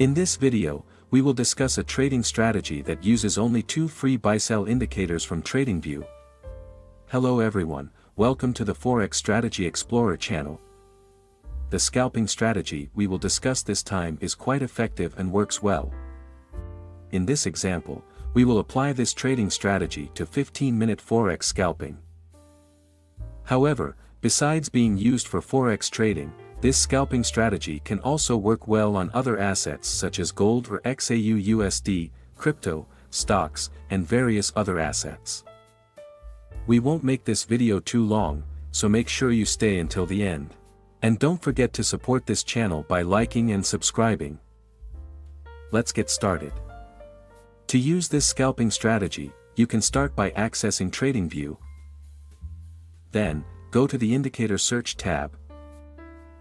In this video, we will discuss a trading strategy that uses only 2 free buy-sell indicators from Tradingview. Hello everyone, welcome to the Forex Strategy Explorer channel. The scalping strategy we will discuss this time is quite effective and works well. In this example, we will apply this trading strategy to 15-minute Forex scalping. However, besides being used for Forex trading, this scalping strategy can also work well on other assets such as gold or XAU/USD, crypto, stocks, and various other assets. We won't make this video too long, so make sure you stay until the end. And don't forget to support this channel by liking and subscribing. Let's get started. To use this scalping strategy, you can start by accessing Tradingview. Then, go to the Indicator Search tab.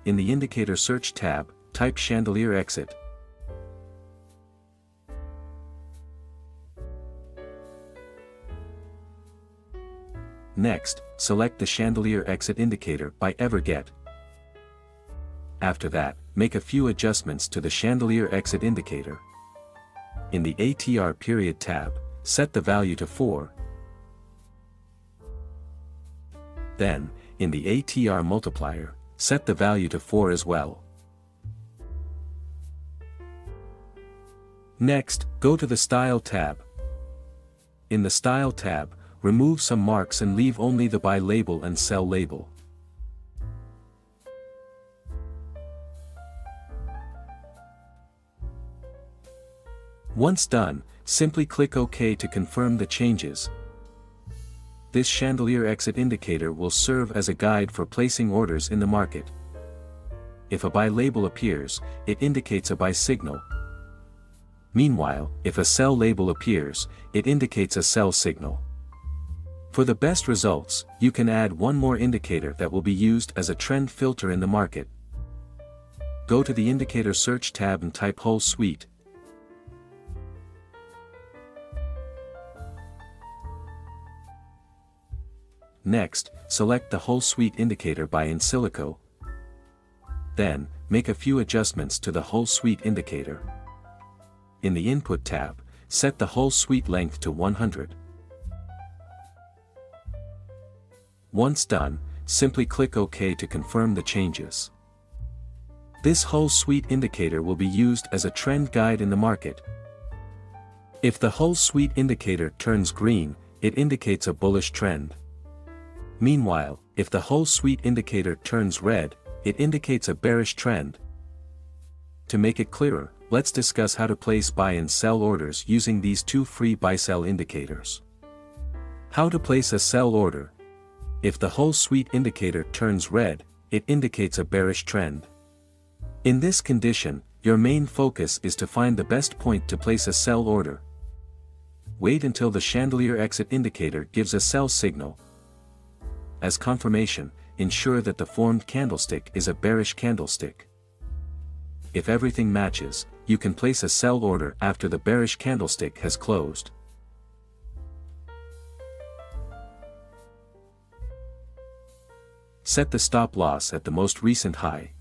In the Indicator Search tab, type Chandelier Exit. Next, select the Chandelier Exit indicator by Everget. After that, make a few adjustments to the Chandelier Exit indicator. In the ATR Period tab, set the value to 4. Then, in the ATR Multiplier, set the value to 4 as well. Next, go to the Style tab. In the Style tab, remove some marks and leave only the buy label and sell label. Once done, simply click OK to confirm the changes. This Chandelier Exit indicator will serve as a guide for placing orders in the market. If a buy label appears, it indicates a buy signal. Meanwhile, if a sell label appears, it indicates a sell signal. For the best results, you can add one more indicator that will be used as a trend filter in the market. Go to the Indicator Search tab and type Whole Suite. Next, select the Whole Suite indicator by In Silico. Then, make a few adjustments to the Whole Suite indicator. In the Input tab, set the Whole Suite length to 100. Once done, simply click OK to confirm the changes. This Whole Suite indicator will be used as a trend guide in the market. If the Whole Suite indicator turns green, it indicates a bullish trend. Meanwhile, if the Whole Suite indicator turns red, it indicates a bearish trend. To make it clearer, let's discuss how to place buy and sell orders using these 2 free buy-sell indicators. How to place a sell order. If the Whole Suite indicator turns red, it indicates a bearish trend. In this condition, your main focus is to find the best point to place a sell order. Wait until the Chandelier Exit indicator gives a sell signal. As confirmation, ensure that the formed candlestick is a bearish candlestick. If everything matches, you can place a sell order after the bearish candlestick has closed. Set the stop loss at the most recent high.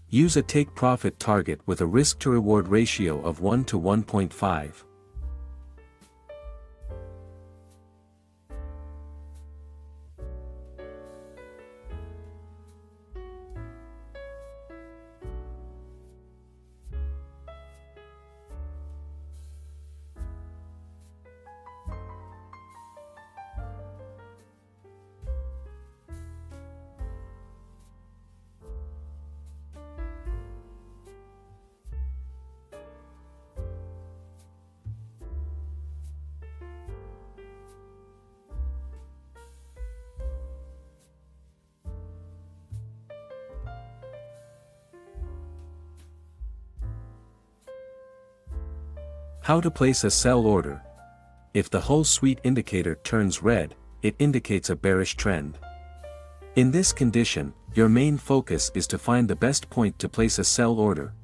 Use a take profit target with a risk to reward ratio of 1 to 1.5. How to place a sell order. If the Whole Suite indicator turns red, it indicates a bearish trend. In this condition, your main focus is to find the best point to place a sell order.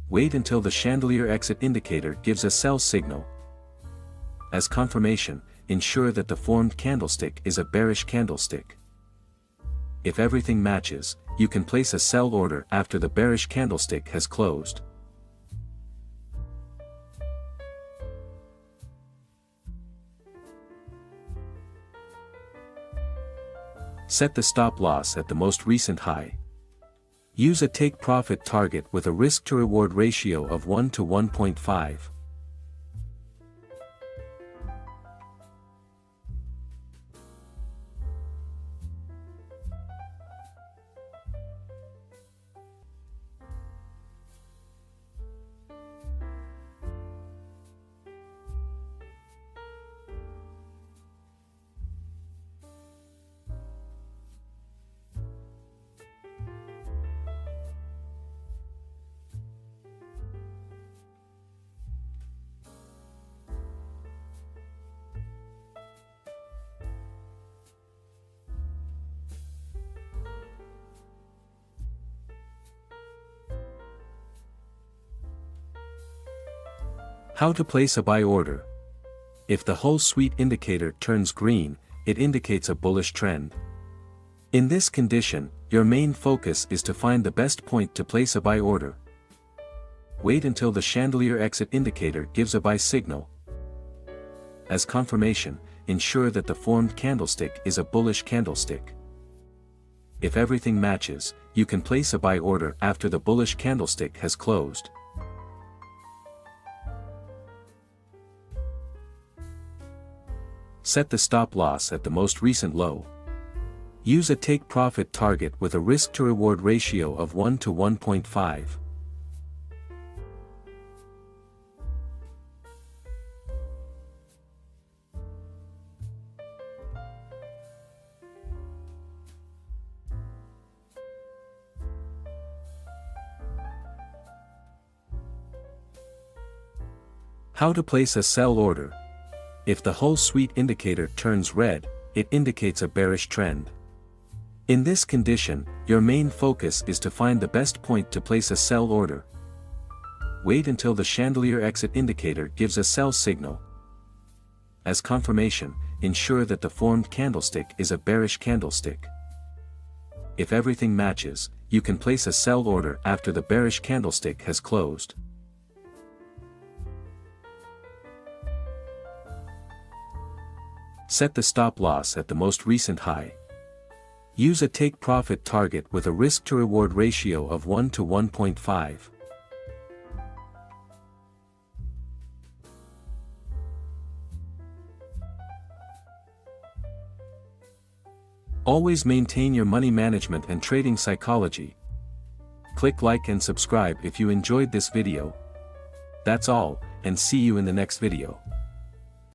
Wait until the Chandelier Exit indicator gives a sell signal. As confirmation, ensure that the formed candlestick is a bearish candlestick. If everything matches, you can place a sell order after the bearish candlestick has closed. Set the stop loss at the most recent high. Use a take-profit target with a risk-to-reward ratio of 1 to 1.5. How to place a buy order. If the whole suite indicator turns green, it indicates a bullish trend. In this condition, your main focus is to find the best point to place a buy order. Wait until the Chandelier exit indicator gives a buy signal. As confirmation, ensure that the formed candlestick is a bullish candlestick. If everything matches, you can place a buy order after the bullish candlestick has closed. Set the stop loss at the most recent low. Use a take-profit target with a risk-to-reward ratio of 1 to 1.5. How to place a sell order. If the whole suite indicator turns red, it indicates a bearish trend. In this condition, your main focus is to find the best point to place a sell order. Wait until the Chandelier exit indicator gives a sell signal. As confirmation, ensure that the formed candlestick is a bearish candlestick. If everything matches, you can place a sell order after the bearish candlestick has closed. Set the stop loss at the most recent high. Use a take-profit target with a risk-to-reward ratio of 1 to 1.5. Always maintain your money management and trading psychology. Click like and subscribe if you enjoyed this video. That's all, and see you in the next video.